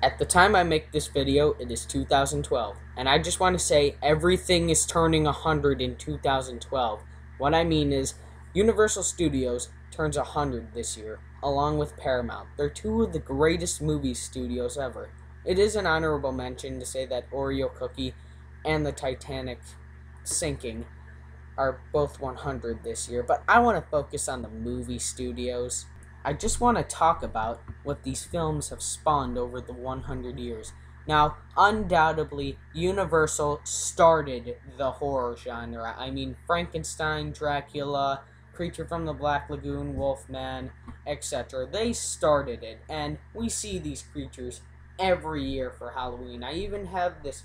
At the time I make this video, it is 2012, and I just want to say everything is turning 100 in 2012. What I mean is, Universal Studios turns 100 this year, along with Paramount. They're two of the greatest movie studios ever. It is an honorable mention to say that Oreo Cookie and the Titanic sinking are both 100 this year, but I want to focus on the movie studios. I just want to talk about what these films have spawned over the 100 years. Now, undoubtedly, Universal started the horror genre. I mean, Frankenstein, Dracula, Creature from the Black Lagoon, Wolfman, etc. They started it, and we see these creatures every year for Halloween. I even have this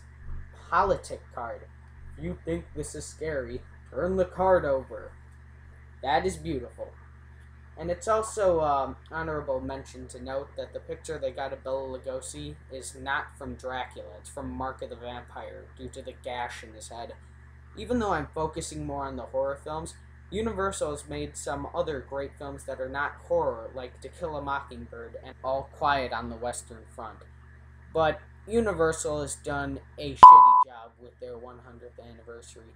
politic card. If you think this is scary, turn the card over. That is beautiful. And it's also honorable mention to note that the picture they got of Bela Lugosi is not from Dracula. It's from Mark of the Vampire due to the gash in his head. Even though I'm focusing more on the horror films, Universal has made some other great films that are not horror, like To Kill a Mockingbird and All Quiet on the Western Front. But Universal has done a shitty job with their 100th anniversary.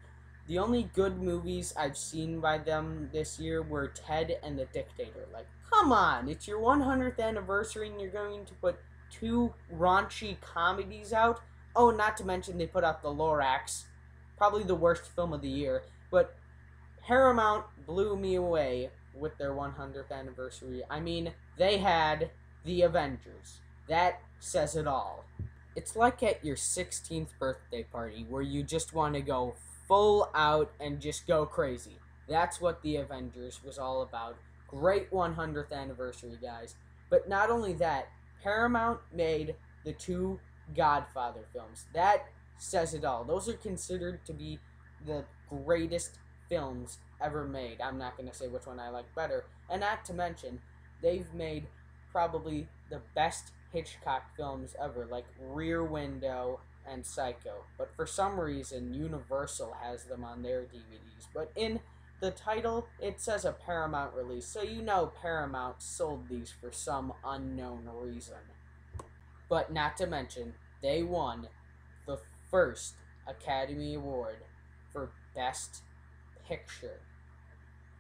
The only good movies I've seen by them this year were Ted and the Dictator. Like, come on, it's your 100th anniversary and you're going to put two raunchy comedies out? Oh, not to mention they put out The Lorax, probably the worst film of the year. But Paramount blew me away with their 100th anniversary. I mean, they had The Avengers. That says it all. It's like at your 16th birthday party where you just want to go full out and just go crazy. That's what The Avengers was all about. Great 100th anniversary, guys. But not only that, Paramount made the two Godfather films. That says it all. Those are considered to be the greatest films ever made. I'm not going to say which one I like better. And not to mention, they've made probably the best Hitchcock films ever, like Rear Window and Psycho. But for some reason, Universal has them on their DVDs. But in the title, it says a Paramount release, so you know Paramount sold these for some unknown reason. But not to mention, they won the first Academy Award for Best Picture.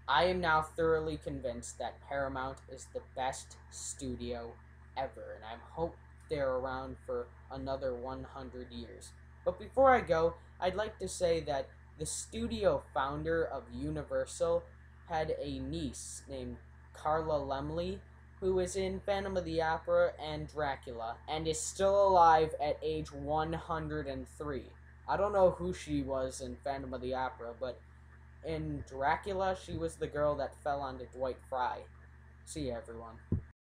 I am now thoroughly convinced that Paramount is the best studio ever, and I hope they're around for another 100 years. But before I go, I'd like to say that the studio founder of Universal had a niece named Carla Laemmle, who was in Phantom of the Opera and Dracula, and is still alive at age 103. I don't know who she was in Phantom of the Opera, but in Dracula, she was the girl that fell onto Dwight Fry. See you, everyone.